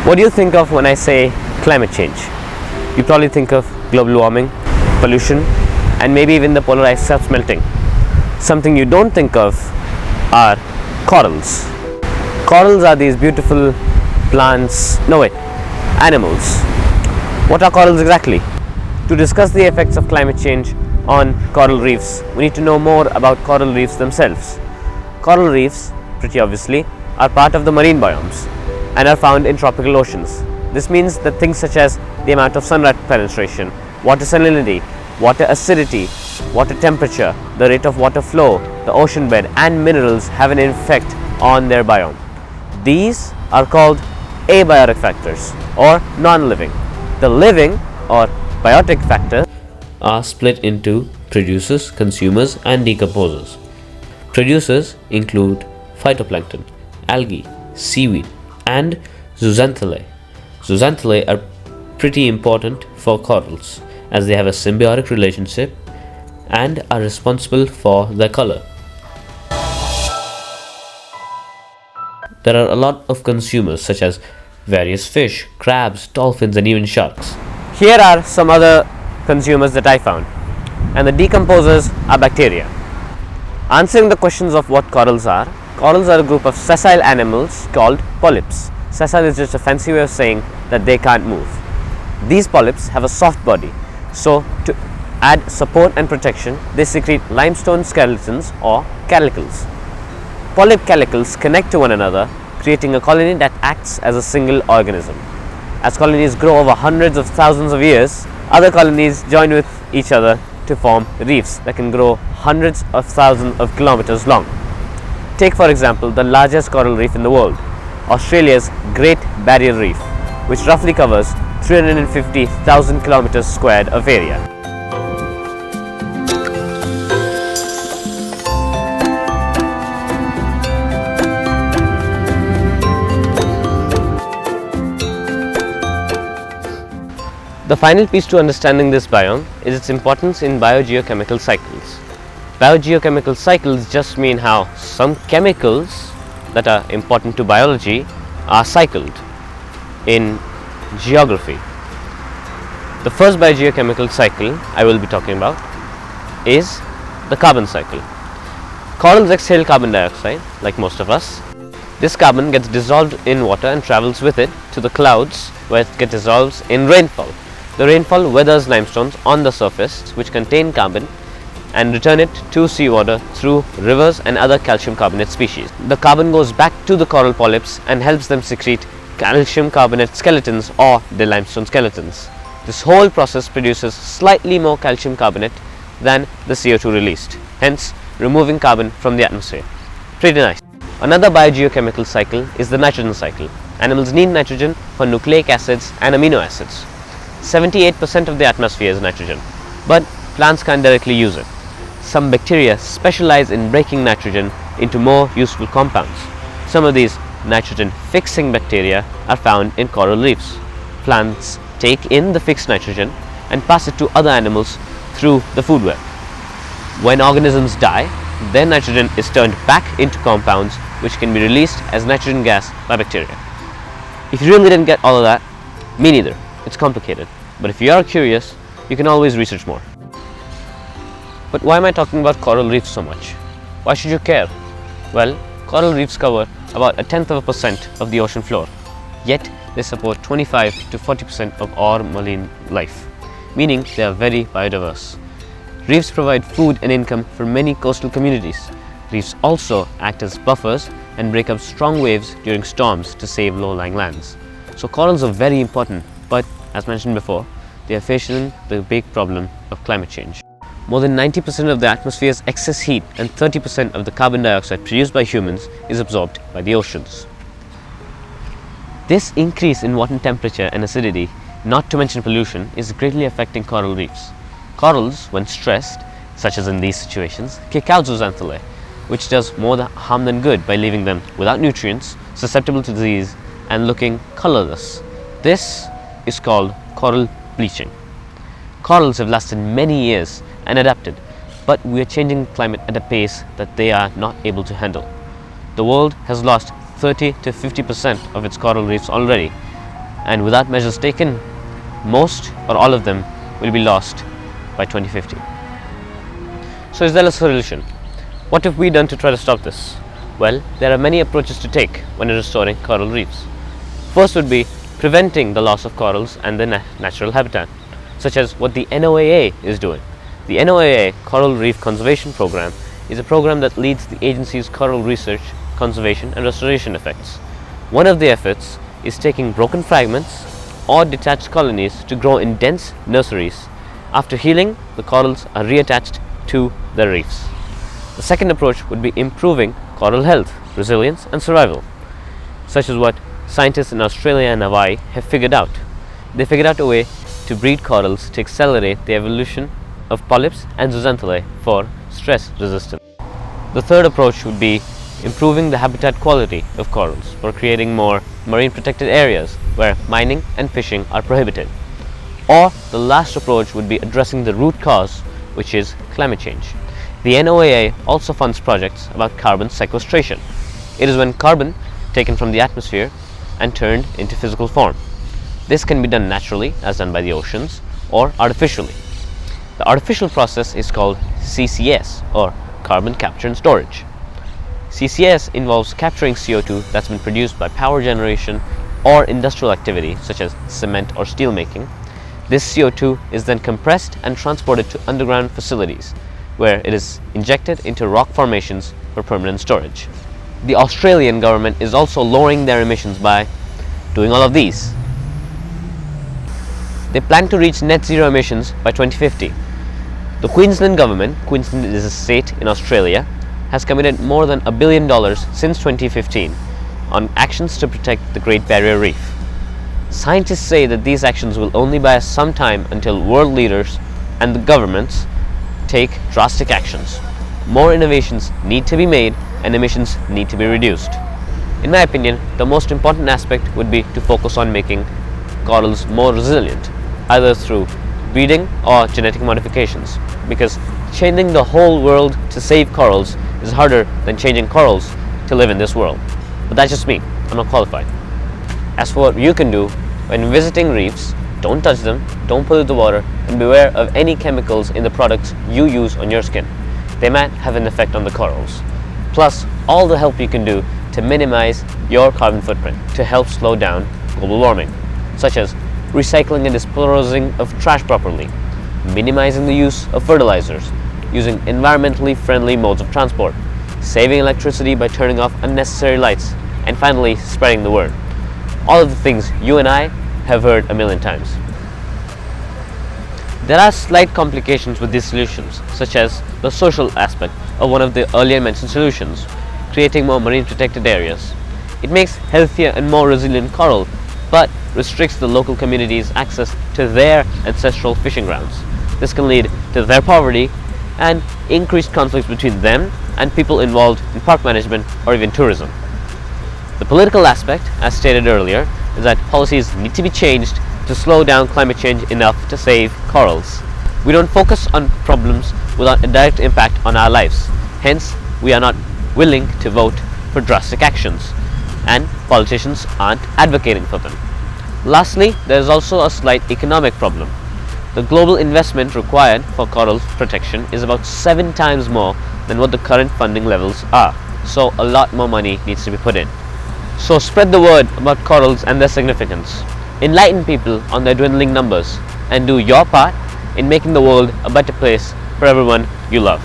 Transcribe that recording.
What do you think of when I say climate change? You probably think of global warming, pollution, and maybe even the polar ice caps melting. Something you don't think of are corals. Corals are these beautiful animals. What are corals exactly? To discuss the effects of climate change on coral reefs, we need to know more about coral reefs themselves. Coral reefs, pretty obviously, are part of the marine biomes and are found in tropical oceans. This means that things such as the amount of sunlight penetration, water salinity, water acidity, water temperature, the rate of water flow, the ocean bed, and minerals have an effect on their biome. These are called abiotic factors or non-living. The living or biotic factors are split into producers, consumers, and decomposers. Producers include phytoplankton, algae, seaweed, and zooxanthellae. Zooxanthellae are pretty important for corals as they have a symbiotic relationship and are responsible for their color. There are a lot of consumers such as various fish, crabs, dolphins, and even sharks. Here are some other consumers that I found, and the decomposers are bacteria. Answering the questions of what corals are a group of sessile animals called polyps. Sessile is just a fancy way of saying that they can't move. These polyps have a soft body, so to add support and protection, they secrete limestone skeletons or calicles. Polyp calicles connect to one another, creating a colony that acts as a single organism. As colonies grow over hundreds of thousands of years, other colonies join with each other to form reefs that can grow hundreds of thousands of kilometers long. Take for example the largest coral reef in the world, Australia's Great Barrier Reef, which roughly covers 350,000 kilometers squared of area. The final piece to understanding this biome is its importance in biogeochemical cycles. Biogeochemical cycles just mean how some chemicals that are important to biology are cycled in geography. The first biogeochemical cycle I will be talking about is the carbon cycle. Corals exhale carbon dioxide like most of us. This carbon gets dissolved in water and travels with it to the clouds where it gets dissolved in rainfall. The rainfall weathers limestones on the surface which contain carbon and return it to seawater through rivers and other calcium carbonate species. The carbon goes back to the coral polyps and helps them secrete calcium carbonate skeletons or the limestone skeletons. This whole process produces slightly more calcium carbonate than the CO2 released, hence removing carbon from the atmosphere. Pretty nice. Another biogeochemical cycle is the nitrogen cycle. Animals need nitrogen for nucleic acids and amino acids. 78% of the atmosphere is nitrogen, but plants can't directly use it. Some bacteria specialize in breaking nitrogen into more useful compounds. Some of these nitrogen fixing bacteria are found in coral reefs. Plants take in the fixed nitrogen and pass it to other animals through the food web. When organisms die, their nitrogen is turned back into compounds which can be released as nitrogen gas by bacteria. If you really didn't get all of that, me neither. It's complicated, but if you are curious, you can always research more. But why am I talking about coral reefs so much? Why should you care? Well, coral reefs cover about 0.1% of the ocean floor, yet they support 25 to 40% of all marine life, meaning they are very biodiverse. Reefs provide food and income for many coastal communities. Reefs also act as buffers and break up strong waves during storms to save low-lying lands. So corals are very important, but as mentioned before, they are facing the big problem of climate change. More than 90% of the atmosphere's excess heat and 30% of the carbon dioxide produced by humans is absorbed by the oceans. This increase in water temperature and acidity, not to mention pollution, is greatly affecting coral reefs. Corals, when stressed, such as in these situations, kick out zooxanthellae, which does more harm than good by leaving them without nutrients, susceptible to disease, and looking colorless. This is called coral bleaching. Corals have lasted many years and adapted, but we are changing climate at a pace that they are not able to handle. The world has lost 30 to 50% of its coral reefs already, and without measures taken, most or all of them will be lost by 2050. So is there a solution? What have we done to try to stop this? Well, there are many approaches to take when restoring coral reefs. First would be preventing the loss of corals and their natural habitat, such as what the NOAA is doing. The NOAA Coral Reef Conservation Program is a program that leads the agency's coral research, conservation and restoration efforts. One of the efforts is taking broken fragments or detached colonies to grow in dense nurseries. After healing, the corals are reattached to the reefs. The second approach would be improving coral health, resilience and survival, such as what scientists in Australia and Hawaii have figured out. They figured out a way to breed corals to accelerate the evolution of polyps and zooxanthellae for stress resistance. The third approach would be improving the habitat quality of corals for creating more marine protected areas where mining and fishing are prohibited. Or the last approach would be addressing the root cause, which is climate change. The NOAA also funds projects about carbon sequestration. It is when carbon taken from the atmosphere and turned into physical form. This can be done naturally, as done by the oceans, or artificially. The artificial process is called CCS, or carbon capture and storage. CCS involves capturing CO2 that's been produced by power generation or industrial activity such as cement or steel making. This CO2 is then compressed and transported to underground facilities where it is injected into rock formations for permanent storage. The Australian government is also lowering their emissions by doing all of these. They plan to reach net zero emissions by 2050. The Queensland government, Queensland is a state in Australia, has committed more than $1 billion since 2015 on actions to protect the Great Barrier Reef. Scientists say that these actions will only buy us some time until world leaders and the governments take drastic actions. More innovations need to be made and emissions need to be reduced. In my opinion, the most important aspect would be to focus on making corals more resilient, either through breeding or genetic modifications, because changing the whole world to save corals is harder than changing corals to live in this world. But that's just me, I'm not qualified. As for what you can do, when visiting reefs, don't touch them, don't pollute the water, and beware of any chemicals in the products you use on your skin. They might have an effect on the corals. Plus, all the help you can do to minimize your carbon footprint to help slow down global warming, such as recycling and disposing of trash properly, minimizing the use of fertilizers, using environmentally friendly modes of transport, saving electricity by turning off unnecessary lights, and finally spreading the word. All of the things you and I have heard a million times. There are slight complications with these solutions, such as the social aspect of one of the earlier mentioned solutions, creating more marine protected areas. It makes healthier and more resilient coral, but restricts the local community's access to their ancestral fishing grounds. This can lead to their poverty and increased conflicts between them and people involved in park management or even tourism. The political aspect, as stated earlier, is that policies need to be changed to slow down climate change enough to save corals. We don't focus on problems without a direct impact on our lives. Hence, we are not willing to vote for drastic actions, and politicians aren't advocating for them. Lastly, there is also a slight economic problem. The global investment required for coral protection is about 7 times more than what the current funding levels are, so a lot more money needs to be put in. So spread the word about corals and their significance. Enlighten people on their dwindling numbers, and do your part in making the world a better place for everyone you love.